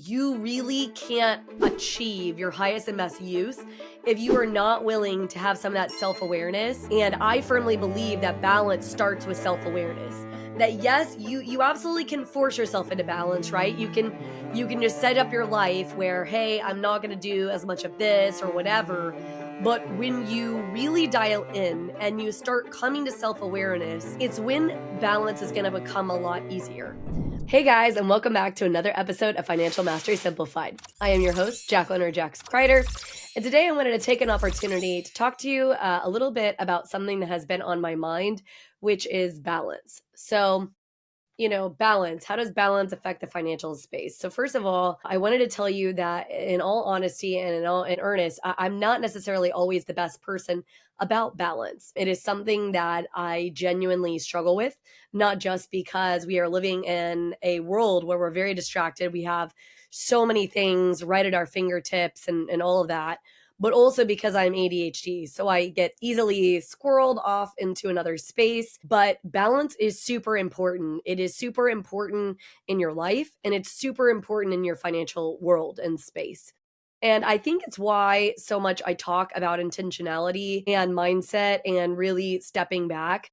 you really can't achieve your highest and best use if you are not willing to have some of that self-awareness. And I firmly believe that balance starts with self-awareness. That yes, you absolutely can force yourself into balance, right? You can just set up your life where, hey, I'm not going to do as much of this or whatever. But when you really dial in and you start coming to self-awareness, it's when balance is going to become a lot easier. Hey guys, and welcome back to another episode of Financial Mastery Simplified. I am your host, Jacqueline or Jax Crider, and today I wanted to take an opportunity to talk to you a little bit about something that has been on my mind, which is balance. So, balance. How does balance affect the financial space? So first of all, I wanted to tell you that in all honesty and in earnest, I'm not necessarily always the best person about balance. It is something that I genuinely struggle with, not just because we are living in a world where we're very distracted. We have so many things right at our fingertips and all of that, but also because I'm ADHD. So I get easily squirreled off into another space. But balance is super important. It is super important in your life, and it's super important in your financial world and space. And I think it's why so much I talk about intentionality and mindset and really stepping back.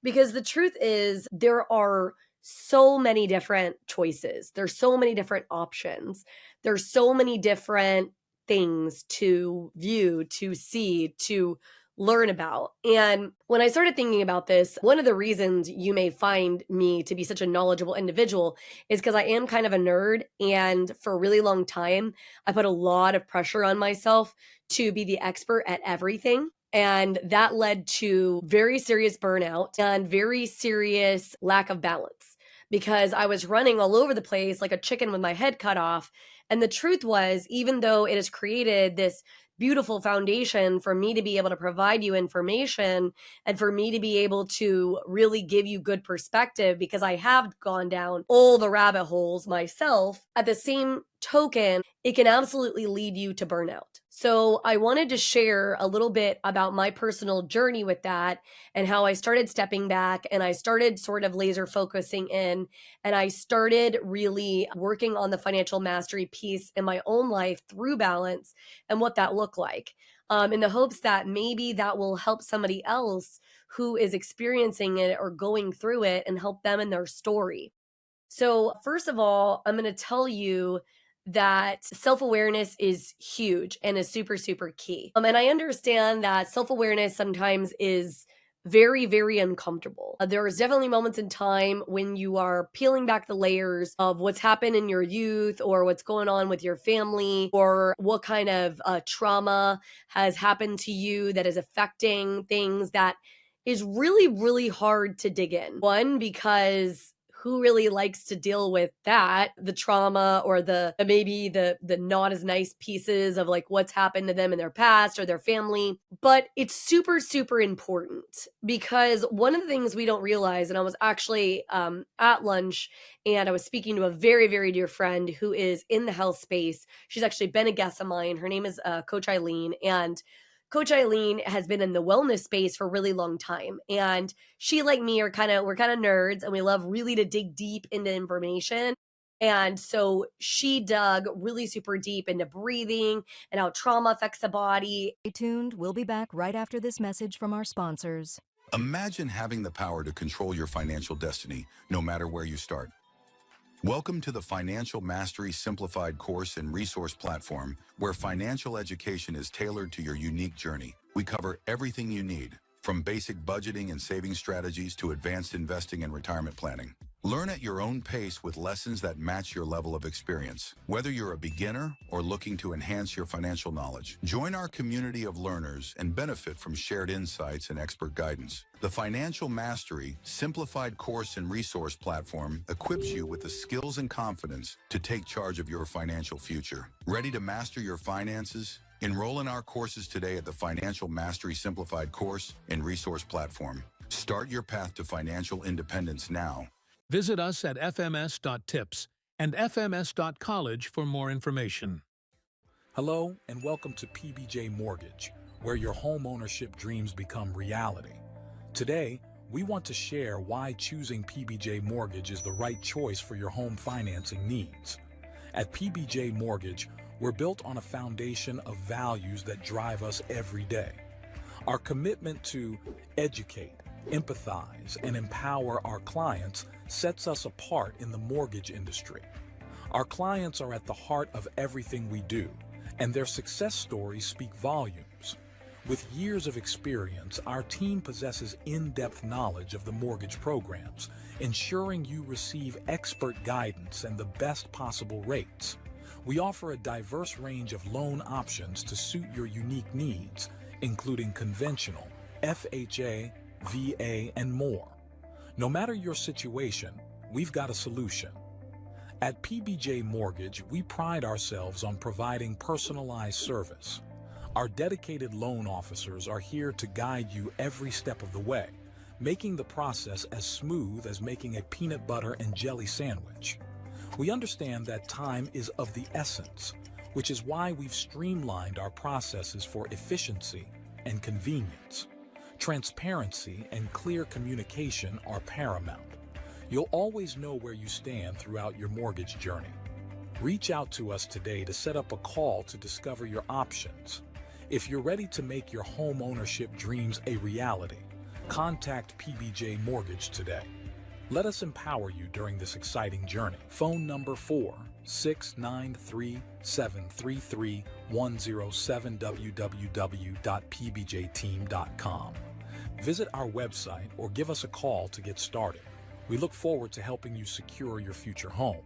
Because the truth is, there are so many different choices. There's so many different options. There's so many different things to view, to see, to learn about. And when I started thinking about this, one of the reasons you may find me to be such a knowledgeable individual is because I am kind of a nerd. And for a really long time, I put a lot of pressure on myself to be the expert at everything. And that led to very serious burnout and very serious lack of balance because I was running all over the place like a chicken with my head cut off. And the truth was, even though it has created this beautiful foundation for me to be able to provide you information and for me to be able to really give you good perspective, because I have gone down all the rabbit holes myself, at the same token, it can absolutely lead you to burnout. So I wanted to share a little bit about my personal journey with that and how I started stepping back and I started sort of laser focusing in and I started really working on the financial mastery piece in my own life through balance and what that looked like, in the hopes that maybe that will help somebody else who is experiencing it or going through it and help them in their story. So first of all, I'm going to tell you that self-awareness is huge and is super, super key. And I understand that self-awareness sometimes is very, very uncomfortable. There is definitely moments in time when you are peeling back the layers of what's happened in your youth or what's going on with your family or what kind of trauma has happened to you that is affecting things that is really, really hard to dig in. One, because who really likes to deal with that, the trauma or maybe the not as nice pieces of like what's happened to them in their past or their family. But it's super, super important because one of the things we don't realize, and I was actually at lunch and I was speaking to a very, very dear friend who is in the health space. She's actually been a guest of mine. Her name is Coach Eileen, and Coach Eileen has been in the wellness space for a really long time. And she, like me, we're kind of nerds and we love really to dig deep into information. And so she dug really super deep into breathing and how trauma affects the body. Stay tuned. We'll be back right after this message from our sponsors. Imagine having the power to control your financial destiny, no matter where you start. Welcome to the Financial Mastery Simplified course and resource platform, where financial education is tailored to your unique journey. We cover everything you need, from basic budgeting and saving strategies to advanced investing and retirement planning. Learn at your own pace with lessons that match your level of experience. Whether you're a beginner or looking to enhance your financial knowledge, join our community of learners and benefit from shared insights and expert guidance. The Financial Mastery Simplified course and resource platform equips you with the skills and confidence to take charge of your financial future. Ready to master your finances? Enroll in our courses today at the Financial Mastery Simplified course and resource platform. Start your path to financial independence now. Visit us at fms.tips and fms.college for more information. Hello and welcome to PBJ Mortgage, where your home ownership dreams become reality. Today, we want to share why choosing PBJ Mortgage is the right choice for your home financing needs. At PBJ Mortgage, we're built on a foundation of values that drive us every day. Our commitment to educate, empathize, and empower our clients sets us apart in the mortgage industry. Our clients are at the heart of everything we do, and their success stories speak volumes. With years of experience, our team possesses in-depth knowledge of the mortgage programs, ensuring you receive expert guidance and the best possible rates. We offer a diverse range of loan options to suit your unique needs, including conventional, FHA, VA, and more. No matter your situation, we've got a solution. At PBJ Mortgage, we pride ourselves on providing personalized service. Our dedicated loan officers are here to guide you every step of the way, making the process as smooth as making a peanut butter and jelly sandwich. We understand that time is of the essence, which is why we've streamlined our processes for efficiency and convenience. Transparency and clear communication are paramount. You'll always know where you stand throughout your mortgage journey. Reach out to us today to set up a call to discover your options. If you're ready to make your home ownership dreams a reality, contact PBJ Mortgage today. Let us empower you during this exciting journey. Phone number 4-693-733-107 www.pbjteam.com. Visit our website or give us a call to get started. We look forward to helping you secure your future home.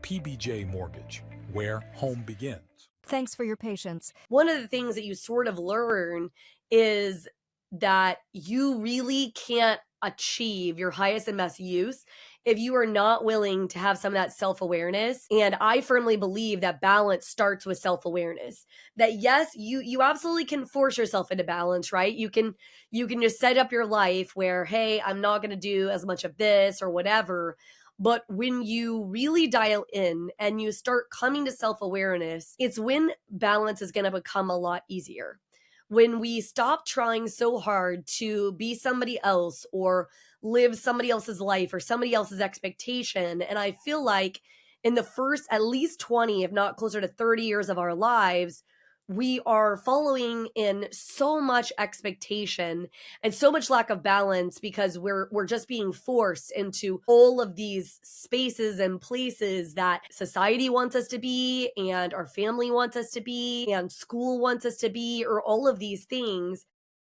PBJ Mortgage, where home begins. Thanks for your patience. One of the things that you sort of learn is that you really can't achieve your highest and best use if you are not willing to have some of that self-awareness. And I firmly believe that balance starts with self-awareness. That yes, you absolutely can force yourself into balance, right? You can just set up your life where, hey, I'm not going to do as much of this or whatever. But when you really dial in and you start coming to self-awareness, it's when balance is going to become a lot easier. When we stop trying so hard to be somebody else or live somebody else's life or somebody else's expectation. And I feel like in the first at least 20, if not closer to 30 years of our lives, we are following in so much expectation and so much lack of balance because we're just being forced into all of these spaces and places that society wants us to be and our family wants us to be and school wants us to be, or all of these things.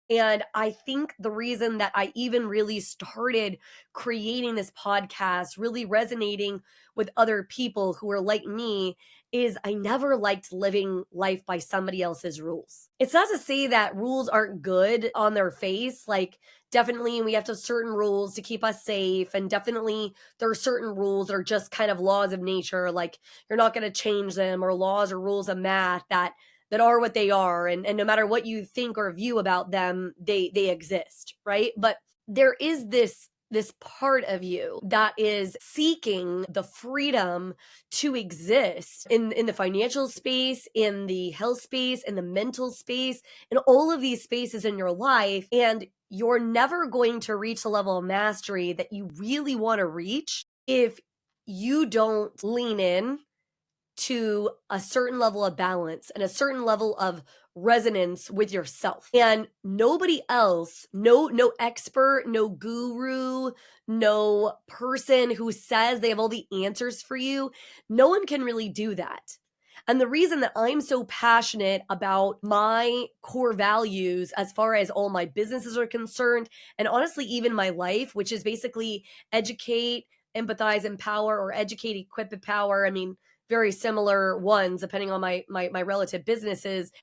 And I think the reason that I even really started creating this podcast, really resonating with other people who are like me, is I never liked living life by somebody else's rules. It's not to say that rules aren't good on their face. Like, definitely we have to have certain rules to keep us safe. And definitely there are certain rules that are just kind of laws of nature. Like, you're not going to change them, or laws or rules of math that are what they are. And no matter what you think or view about them, they exist, right? But there is this part of you that is seeking the freedom to exist in the financial space, in the health space, in the mental space, in all of these spaces in your life. And you're never going to reach the level of mastery that you really want to reach if you don't lean in to a certain level of balance and a certain level of resonance with yourself. And nobody else, no expert, no guru, no person who says they have all the answers for you, no one can really do that. And the reason that I'm so passionate about my core values as far as all my businesses are concerned, and honestly even my life, which is basically educate, empathize, empower, or educate, equip, empower. I mean, very similar ones depending on my relative businesses.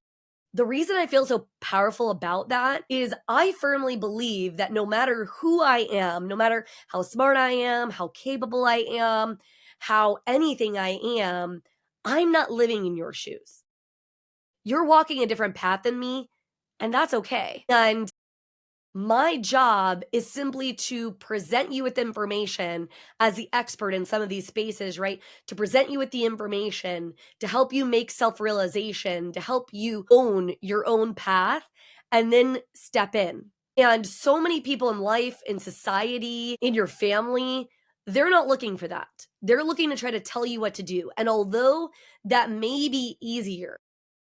The reason I feel so powerful about that is I firmly believe that no matter who I am, no matter how smart I am, how capable I am, how anything I am, I'm not living in your shoes. You're walking a different path than me, and that's okay. And my job is simply to present you with information as the expert in some of these spaces, right? To present you with the information, to help you make self-realization, to help you own your own path, and then step in. And so many people in life, in society, in your family, they're not looking for that. They're looking to try to tell you what to do. And although that may be easier,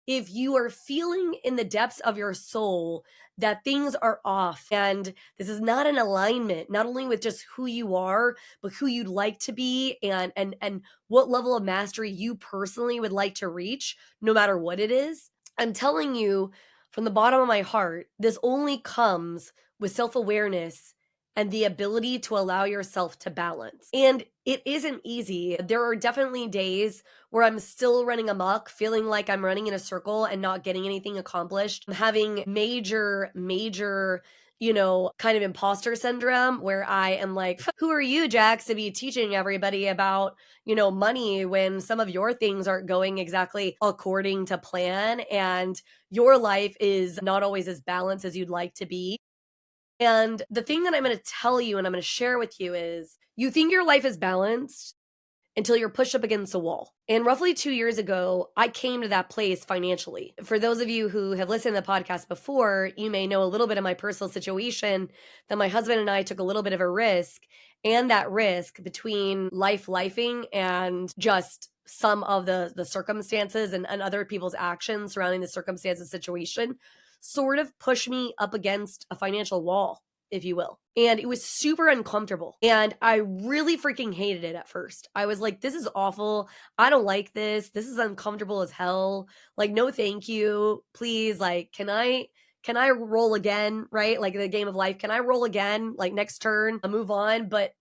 if you are feeling in the depths of your soul that things are off and this is not in alignment, not only with just who you are, but who you'd like to be and what level of mastery you personally would like to reach, no matter what it is, I'm telling you from the bottom of my heart, this only comes with self-awareness and the ability to allow yourself to balance. And it isn't easy. There are definitely days where I'm still running amok, feeling like I'm running in a circle and not getting anything accomplished. I'm having major, kind of imposter syndrome where I am like, who are you, Jax, to be teaching everybody about, money when some of your things aren't going exactly according to plan and your life is not always as balanced as you'd like to be. And the thing that I'm going to tell you and I'm going to share with you is you think your life is balanced until you're pushed up against a wall. And roughly 2 years ago, I came to that place financially. For those of you who have listened to the podcast before, you may know a little bit of my personal situation that my husband and I took a little bit of a risk. And that risk between lifing and just some of the circumstances and other people's actions surrounding the circumstances situation sort of pushed me up against a financial wall, if you will. And it was super uncomfortable. And I really freaking hated it at first. I was like, this is awful. I don't like this. This is uncomfortable as hell. Like, no, thank you. Please, like, can I roll again, right? Like the game of life. Can I roll again? Like next turn, I'll move on. But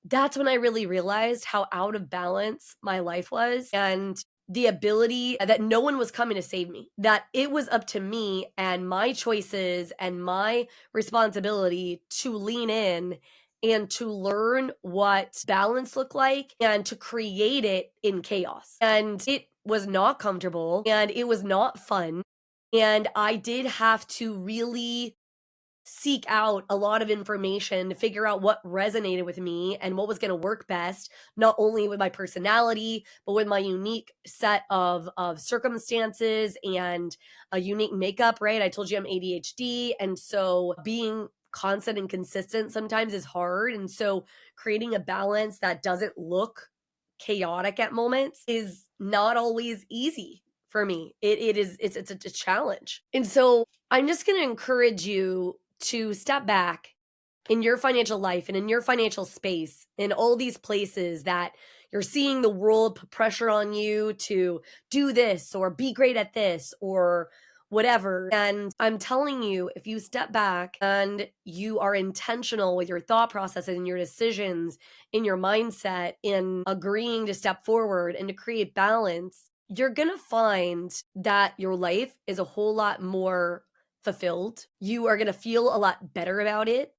that's when I really realized how out of balance my life was. And the ability that no one was coming to save me, that it was up to me and my choices and my responsibility to lean in and to learn what balance looked like and to create it in chaos. And it was not comfortable and it was not fun. And I did have to really seek out a lot of information to figure out what resonated with me and what was going to work best, not only with my personality, but with my unique set of circumstances and a unique makeup, right? I told you I'm ADHD. And so being constant and consistent sometimes is hard. And so creating a balance that doesn't look chaotic at moments is not always easy for me. It's a challenge. And so I'm just going to encourage you to step back in your financial life and in your financial space, in all these places that you're seeing the world put pressure on you to do this or be great at this or whatever. And I'm telling you, if you step back and you are intentional with your thought process and your decisions, in your mindset, in agreeing to step forward and to create balance, you're going to find that your life is a whole lot more fulfilled. You are going to feel a lot better about it.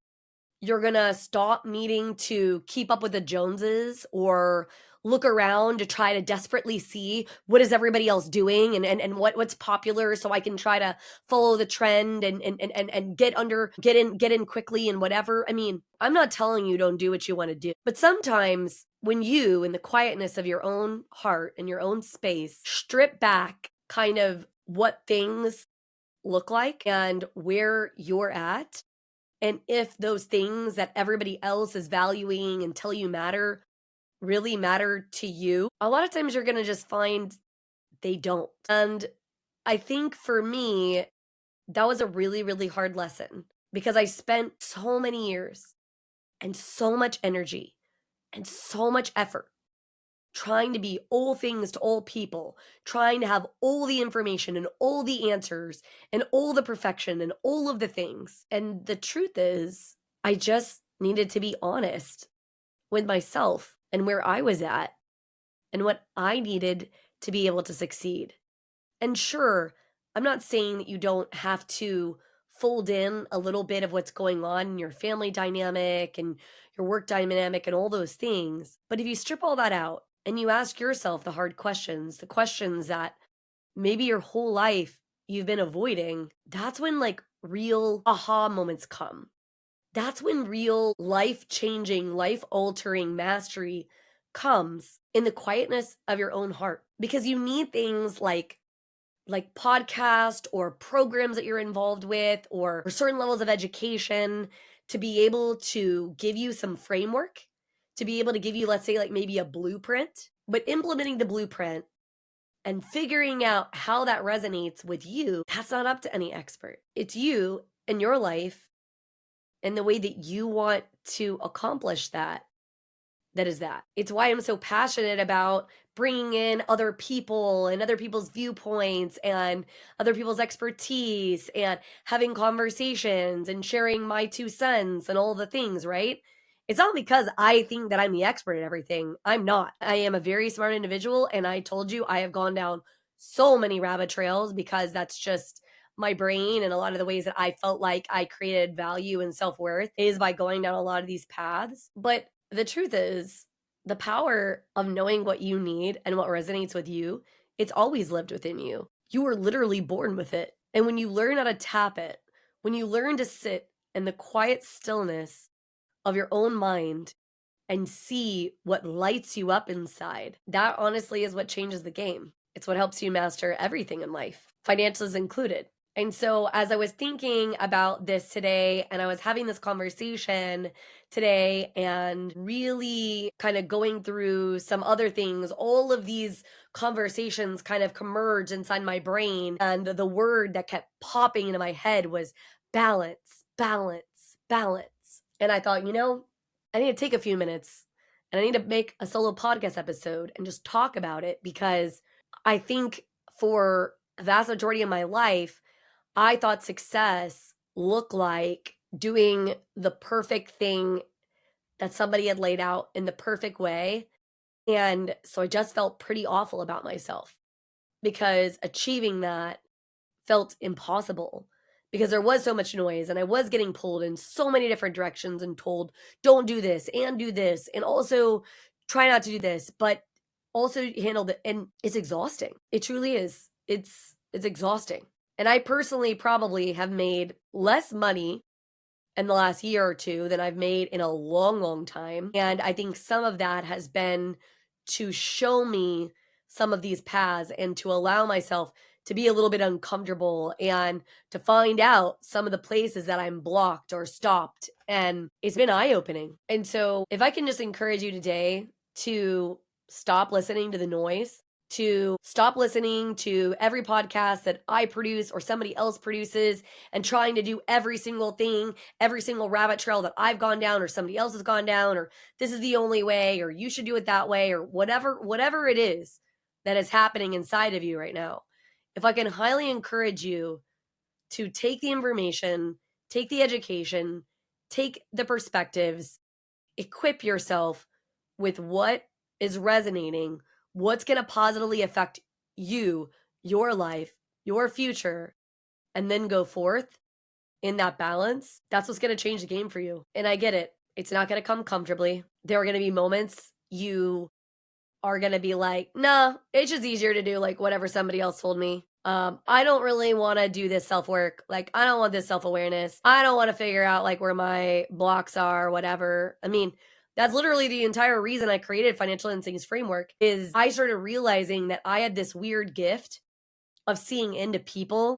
You're going to stop needing to keep up with the Joneses or look around to try to desperately see what is everybody else doing and what's popular so I can try to follow the trend and get in quickly and whatever. I mean, I'm not telling you don't do what you want to do, but sometimes when you, in the quietness of your own heart and your own space, strip back kind of what things look like and where you're at, and if those things that everybody else is valuing and tell you matter really matter to you, a lot of times you're going to just find they don't. And I think for me, that was a really, really hard lesson because I spent so many years and so much energy and so much effort trying to be all things to all people, trying to have all the information and all the answers and all the perfection and all of the things. And the truth is, I just needed to be honest with myself and where I was at and what I needed to be able to succeed. And sure, I'm not saying that you don't have to fold in a little bit of what's going on in your family dynamic and your work dynamic and all those things. But if you strip all that out and you ask yourself the hard questions, the questions that maybe your whole life you've been avoiding, that's when like real aha moments come. That's when real life-changing, life-altering mastery comes in the quietness of your own heart. Because you need things like podcast or programs that you're involved with or certain levels of education to be able to give you some framework, to be able to give you, let's say, like maybe a blueprint, but implementing the blueprint and figuring out how that resonates with you, that's not up to any expert. It's you and your life and the way that you want to accomplish that. That is that. It's why I'm so passionate about bringing in other people and other people's viewpoints and other people's expertise and having conversations and sharing my 2 cents and all the things, right? It's not because I think that I'm the expert at everything. I'm not. I am a very smart individual. And I told you I have gone down so many rabbit trails because that's just my brain. And a lot of the ways that I felt like I created value and self worth is by going down a lot of these paths. But the truth is, the power of knowing what you need and what resonates with you, it's always lived within you. You were literally born with it. And when you learn how to tap it, when you learn to sit in the quiet stillness of your own mind and see what lights you up inside, that honestly is what changes the game. It's what helps you master everything in life, financials included. And so as I was thinking about this today and I was having this conversation today and really kind of going through some other things, all of these conversations kind of converged inside my brain. And the word that kept popping into my head was balance, balance, balance. And I thought, I need to take a few minutes and I need to make a solo podcast episode and just talk about it because I think for the vast majority of my life, I thought success looked like doing the perfect thing that somebody had laid out in the perfect way. And so I just felt pretty awful about myself because achieving that felt impossible because there was so much noise and I was getting pulled in so many different directions and told, don't do this and also try not to do this, but also handle it. And it's exhausting. It truly is. It's exhausting. And I personally probably have made less money in the last year or two than I've made in a long, long time. And I think some of that has been to show me some of these paths and to allow myself to be a little bit uncomfortable and to find out some of the places that I'm blocked or stopped. And it's been eye-opening. And so if I can just encourage you today to stop listening to the noise, to stop listening to every podcast that I produce or somebody else produces and trying to do every single thing, every single rabbit trail that I've gone down or somebody else has gone down, or this is the only way, or you should do it that way, or whatever it is that is happening inside of you right now. If I can highly encourage you to take the information, take the education, take the perspectives, equip yourself with what is resonating, what's going to positively affect you, your life, your future, and then go forth in that balance, that's what's going to change the game for you. And I get it. It's not going to come comfortably. There are going to be moments you are going to be like, nah, it's just easier to do like whatever somebody else told me. I don't really want to do this self-work. Like, I don't want this self-awareness. I don't want to figure out like where my blocks are, whatever. I mean, that's literally the entire reason I created Financial Instincts Framework is I started realizing that I had this weird gift of seeing into people.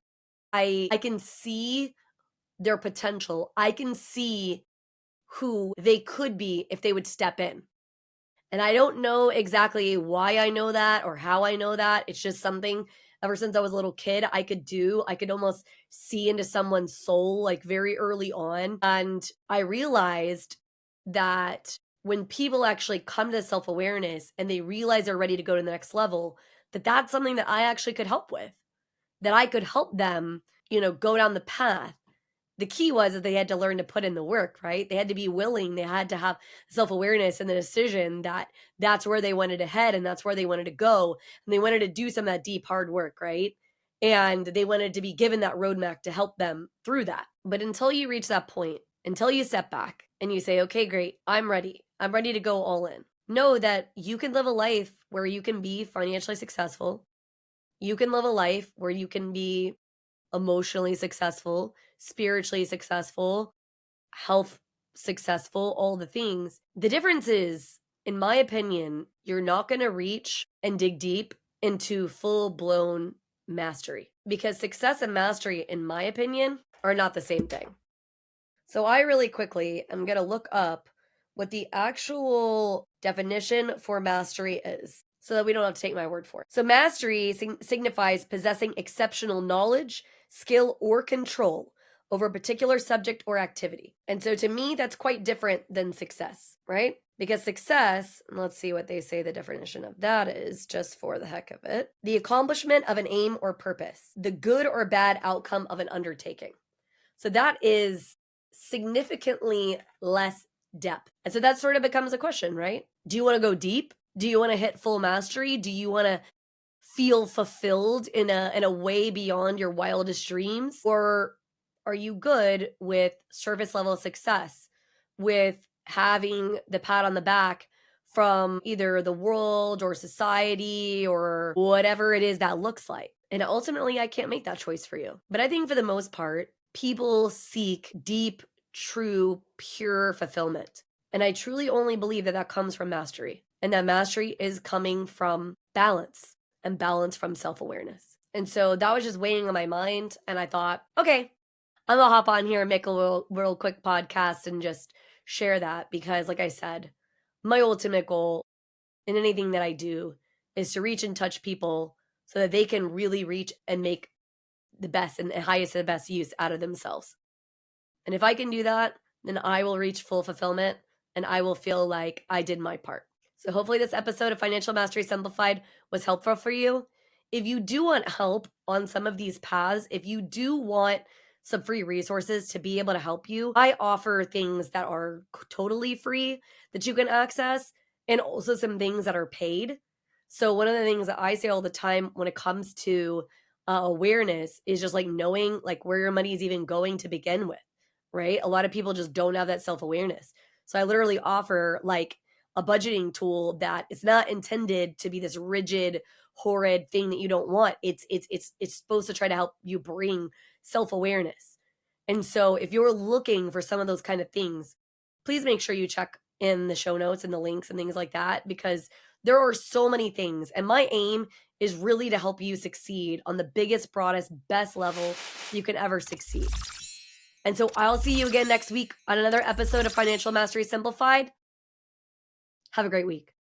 I can see their potential. I can see who they could be if they would step in. And I don't know exactly why I know that or how I know that. It's just something ever since I was a little kid I could do. I could almost see into someone's soul like very early on. And I realized that when people actually come to self-awareness and they realize they're ready to go to the next level, that that's something that I actually could help with, that I could help them, go down the path. The key was that they had to learn to put in the work, right? They had to be willing. They had to have self-awareness and the decision that that's where they wanted to head and that's where they wanted to go. And they wanted to do some of that deep, hard work, right? And they wanted to be given that roadmap to help them through that. But until you reach that point, until you step back and you say, okay, great, I'm ready. I'm ready to go all in. Know that you can live a life where you can be financially successful. You can live a life where you can be emotionally successful, spiritually successful, health successful, all the things. The difference is, in my opinion, you're not going to reach and dig deep into full-blown mastery because success and mastery, in my opinion, are not the same thing. So I really quickly am going to look up what the actual definition for mastery is, so that we don't have to take my word for it. So mastery signifies possessing exceptional knowledge, skill, or control over a particular subject or activity. And so to me, that's quite different than success, right? Because success, and let's see what they say the definition of that is, just for the heck of it, the accomplishment of an aim or purpose, the good or bad outcome of an undertaking. So that is significantly less depth. And so that sort of becomes a question, right? Do you want to go deep? Do you want to hit full mastery? Do you want to feel fulfilled in a way beyond your wildest dreams? Or are you good with surface level success, with having the pat on the back from either the world or society or whatever it is that looks like? And ultimately, I can't make that choice for you. But I think for the most part, people seek deep, true, pure fulfillment. And I truly only believe that that comes from mastery. And that mastery is coming from balance, and balance from self-awareness. And so that was just weighing on my mind. And I thought, okay, I'm gonna hop on here and make a real quick podcast and just share that, because like I said, my ultimate goal in anything that I do is to reach and touch people so that they can really reach and make the best and the highest and the best use out of themselves. And if I can do that, then I will reach full fulfillment and I will feel like I did my part. So hopefully this episode of Financial Mastery Simplified was helpful for you. If you do want help on some of these paths, if you do want some free resources to be able to help you, I offer things that are totally free that you can access, and also some things that are paid. So one of the things that I say all the time when it comes to awareness is just like knowing like where your money is even going to begin with, right? A lot of people just don't have that self-awareness. So I literally offer like a budgeting tool that is not intended to be this rigid, horrid thing that you don't want. It's supposed to try to help you bring self-awareness. And so if you're looking for some of those kind of things, please make sure you check in the show notes and the links and things like that, because there are so many things. And my aim is really to help you succeed on the biggest, broadest, best level you can ever succeed. And so I'll see you again next week on another episode of Financial Mastery Simplified. Have a great week.